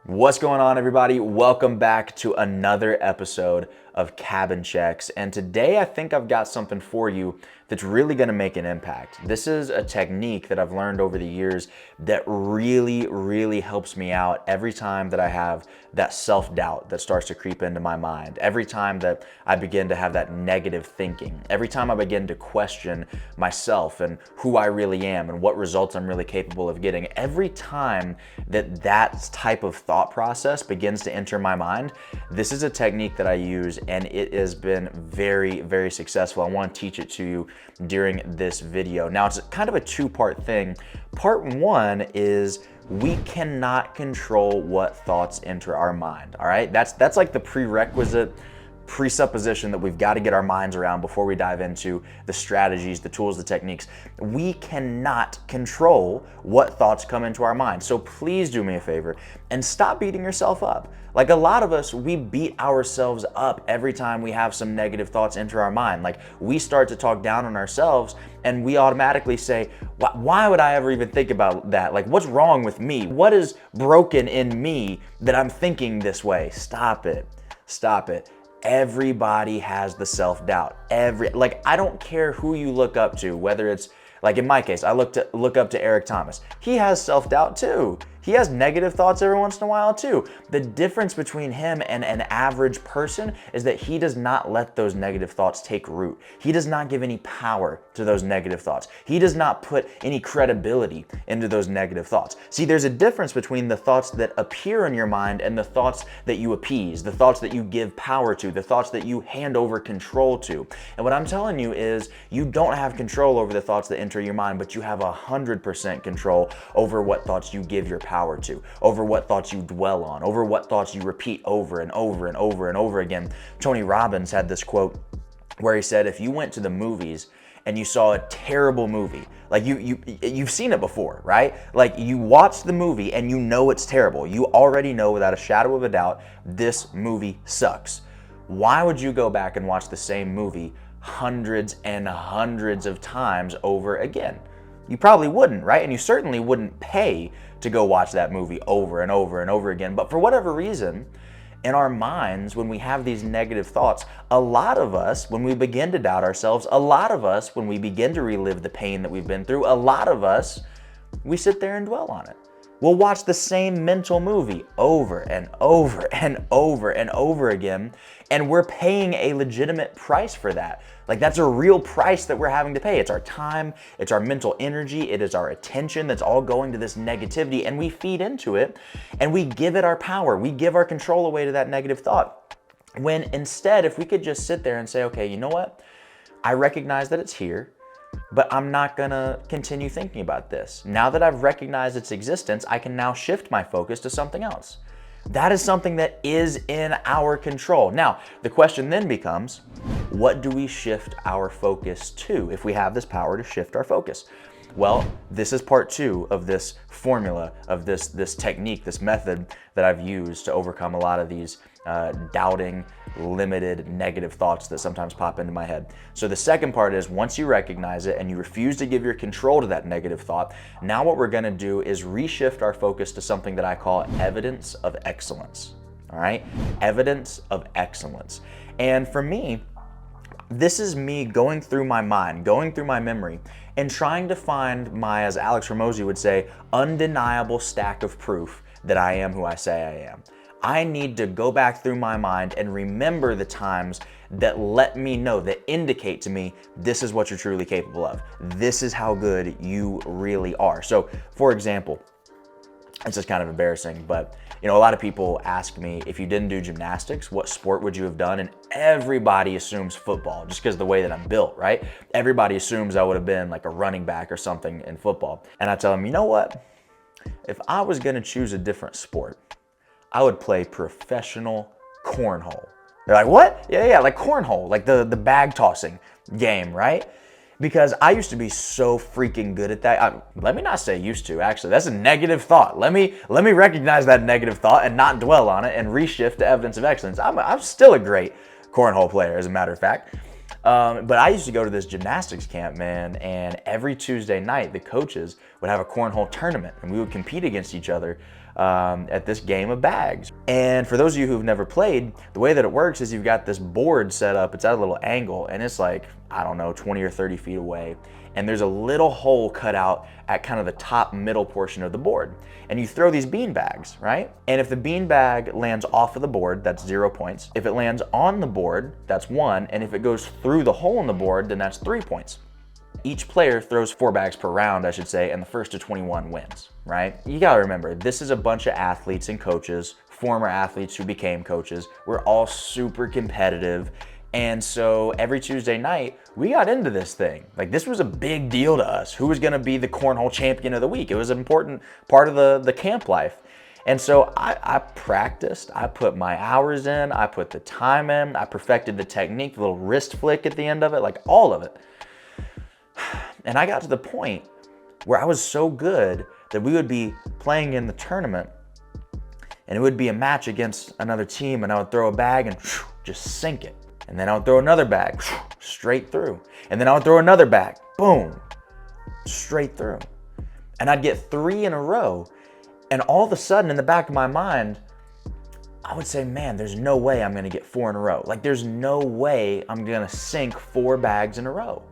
What's going on, everybody? Welcome back to another episode of Cabin Checks. And today I think I've got something for you that's really going to make an impact. This is a technique that I've learned over the years that really helps me out every time that I have that self-doubt that starts to creep into my mind. Every time that I begin to have that negative thinking. Every time I begin to question myself and who I really am and what results I'm really capable of getting. Every time that that type of thought process begins to enter my mind, this is a technique that I use and it has been very successful. I want to teach it to you during this video. Now, it's kind of a two-part thing. Part one is we cannot control what thoughts enter our mind, all right? That's like the prerequisite presupposition that we've got to get our minds around before we dive into the strategies, the tools, the techniques. We cannot control what thoughts come into our mind. So please do me a favor and stop beating yourself up. Like a lot of us, we beat ourselves up every time we have some negative thoughts enter our mind. Like we start to talk down on ourselves and we automatically say, why would I ever even think about that? Like, what's wrong with me? What is broken in me that I'm thinking this way? Stop it. Stop it. Everybody has the self-doubt. I don't care who you look up to, whether it's, like in my case, I look up to Eric Thomas. He has self-doubt too. He has negative thoughts every once in a while too. The difference between him and an average person is that he does not let those negative thoughts take root. He does not give any power to those negative thoughts. He does not put any credibility into those negative thoughts. See, there's a difference between the thoughts that appear in your mind and the thoughts that you appease, the thoughts that you give power to, the thoughts that you hand over control to. And what I'm telling you is you don't have control over the thoughts that enter your mind, but you have 100% control over what thoughts you give your power to, over what thoughts you dwell on, over what thoughts you repeat over and over again. Tony Robbins had this quote where he said, if you went to the movies and you saw a terrible movie, like you've seen it before, right? Like you watch the movie and you know it's terrible. You already know without a shadow of a doubt, this movie sucks. Why would you go back and watch the same movie hundreds and hundreds of times over again? You probably wouldn't, right? And you certainly wouldn't pay to go watch that movie over and over again. But for whatever reason, in our minds, when we have these negative thoughts, a lot of us, when we begin to doubt ourselves, a lot of us, when we begin to relive the pain that we've been through, a lot of us, we sit there and dwell on it. We'll watch the same mental movie over and over again, and we're paying a legitimate price for that. Like that's a real price that we're having to pay. It's our time, it's our mental energy, it is our attention that's all going to this negativity, and we feed into it, and we give it our power. We give our control away to that negative thought. When instead, if we could just sit there and say, okay, you know what? I recognize that it's here, but I'm not gonna continue thinking about this. Now that I've recognized its existence, I can now shift my focus to something else. That is something that is in our control. Now, the question then becomes, what do we shift our focus to if we have this power to shift our focus? Well, this is part two of this formula, of this technique, this method that I've used to overcome a lot of these doubting, limited, negative thoughts that sometimes pop into my head. So the second part is once you recognize it and you refuse to give your control to that negative thought, now what we're gonna do is reshift our focus to something that I call evidence of excellence, all right? Evidence of excellence. And for me, this is me going through my mind, going through my memory, and trying to find my, as Alex Hormozi would say, undeniable stack of proof that I am who I say I am. I need to go back through my mind and remember the times that let me know, that indicate to me, this is what you're truly capable of. This is how good you really are. So, for example, it's just kind of embarrassing, but a lot of people ask me, if you didn't do gymnastics, what sport would you have done? And everybody assumes football, just because of the way that I'm built, right? Everybody assumes I would have been like a running back or something in football. And I tell them, you know what? If I was gonna choose a different sport, I would play professional cornhole. They're like, what? Yeah, like cornhole, like the bag tossing game, right? Because I used to be so freaking good at that. Let me not say used to, actually. That's a negative thought. Let me recognize that negative thought and not dwell on it and reshift to evidence of excellence. I'm still a great cornhole player, as a matter of fact. But I used to go to this gymnastics camp, man, and every Tuesday night, the coaches would have a cornhole tournament, and we would compete against each other at this game of bags. And for those of you who've never played, the way that it works is you've got this board set up, it's at a little angle, and it's like, I don't know, 20 or 30 feet away. And there's a little hole cut out at kind of the top middle portion of the board. And you throw these bean bags, right? And if the bean bag lands off of the board, that's 0 points. If it lands on the board, that's 1. And if it goes through the hole in the board, then that's 3 points. Each player throws 4 bags per round, I should say, and the first to 21 wins, right? You gotta remember, this is a bunch of athletes and coaches, former athletes who became coaches. We're all super competitive. And so every Tuesday night, we got into this thing. Like, this was a big deal to us. Who was gonna be the cornhole champion of the week? It was an important part of the camp life. And so I practiced, I put my hours in, I put the time in, I perfected the technique, the little wrist flick at the end of it, like all of it. And I got to the point where I was so good that we would be playing in the tournament and it would be a match against another team, and I would throw a bag and just sink it. And then I would throw another bag straight through. And then I would throw another bag, boom, straight through. And I'd get 3 in a row. And all of a sudden in the back of my mind, I would say, man, there's no way I'm gonna get 4 in a row. Like, there's no way I'm gonna sink 4 bags in a row.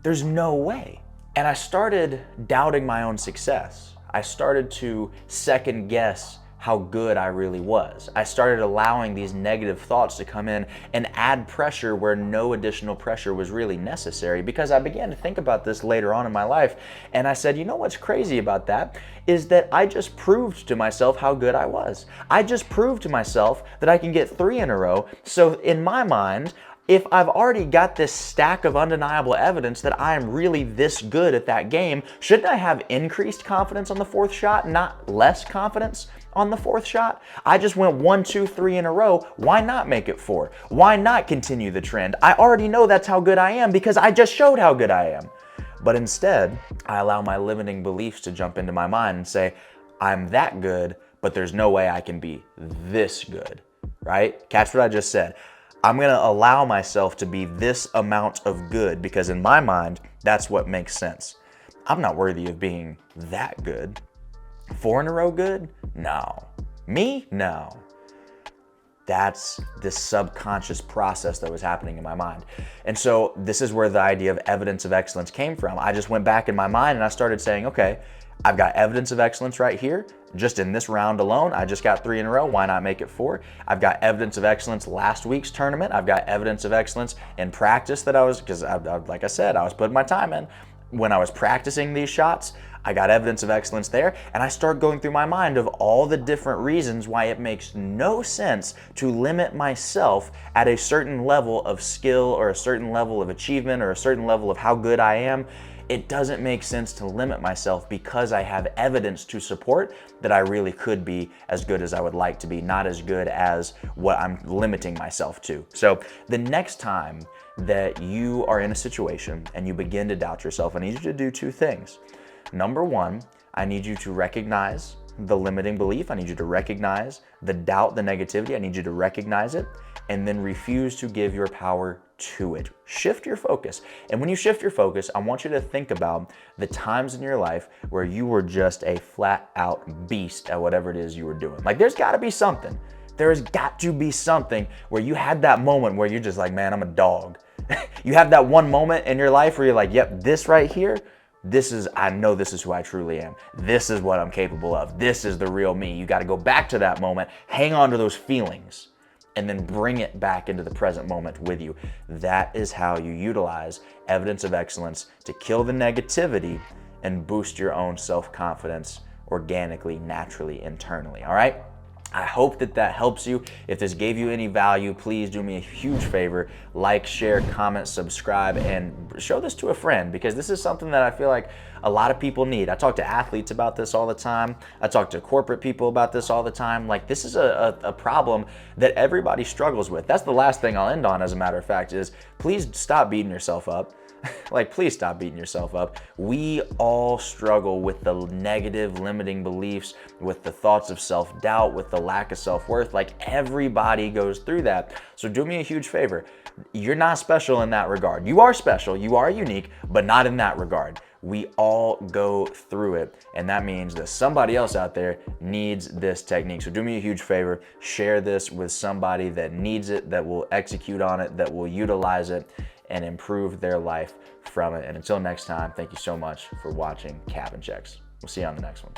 There's no way. And I started doubting my own success. I started to second guess how good I really was. I started allowing these negative thoughts to come in and add pressure where no additional pressure was really necessary, because I began to think about this later on in my life. And I said, you know what's crazy about that is that I just proved to myself how good I was. I just proved to myself that I can get 3 in a row. So in my mind, if I've already got this stack of undeniable evidence that I am really this good at that game, shouldn't I have increased confidence on the 4th shot, not less confidence on the 4th shot? I just went 1, 2, 3 in a row. Why not make it 4? Why not continue the trend? I already know that's how good I am because I just showed how good I am. But instead, I allow my limiting beliefs to jump into my mind and say, I'm that good, but there's no way I can be this good, right? Catch what I just said. I'm gonna allow myself to be this amount of good because in my mind, that's what makes sense. I'm not worthy of being that good. 4 in a row good? No. Me? No. That's this subconscious process that was happening in my mind. And so this is where the idea of evidence of excellence came from. I just went back in my mind and I started saying, okay, I've got evidence of excellence right here. Just in this round alone, I just got 3 in a row. Why not make it 4? I've got evidence of excellence last week's tournament. I've got evidence of excellence in practice that because like I said, I was putting my time in. When I was practicing these shots, I got evidence of excellence there, and I start going through my mind of all the different reasons why it makes no sense to limit myself at a certain level of skill or a certain level of achievement or a certain level of how good I am. It doesn't make sense to limit myself because I have evidence to support that I really could be as good as I would like to be, not as good as what I'm limiting myself to. So the next time that you are in a situation and you begin to doubt yourself, I need you to do 2 things. Number 1, I need you to recognize the limiting belief. I need you to recognize the doubt, the negativity. I need you to recognize it and then refuse to give your power to it. Shift your focus. And when you shift your focus, I want you to think about the times in your life where you were just a flat out beast at whatever it is you were doing. Like, there's gotta be something. There has got to be something where you had that moment where you're just like, man, I'm a dog. You have that one moment in your life where you're like, yep, this right here, I know this is who I truly am. This is what I'm capable of. This is the real me. You got to go back to that moment, hang on to those feelings, and then bring it back into the present moment with you. That is how you utilize evidence of excellence to kill the negativity and boost your own self-confidence organically, naturally, internally, all right? I hope that helps you. If this gave you any value, please do me a huge favor. Like, share, comment, subscribe, and show this to a friend because this is something that I feel like a lot of people need. I talk to athletes about this all the time. I talk to corporate people about this all the time. Like, this is a problem that everybody struggles with. That's the last thing I'll end on, as a matter of fact, is please stop beating yourself up. Like, please stop beating yourself up. We all struggle with the negative limiting beliefs, with the thoughts of self-doubt, with the lack of self-worth. Like, everybody goes through that. So do me a huge favor. You're not special in that regard. You are special, you are unique, but not in that regard. We all go through it, and that means that somebody else out there needs this technique. So do me a huge favor, share this with somebody that needs it, that will execute on it, that will utilize it and improve their life from it. And until next time, thank you so much for watching Cabin Checks. We'll see you on the next one.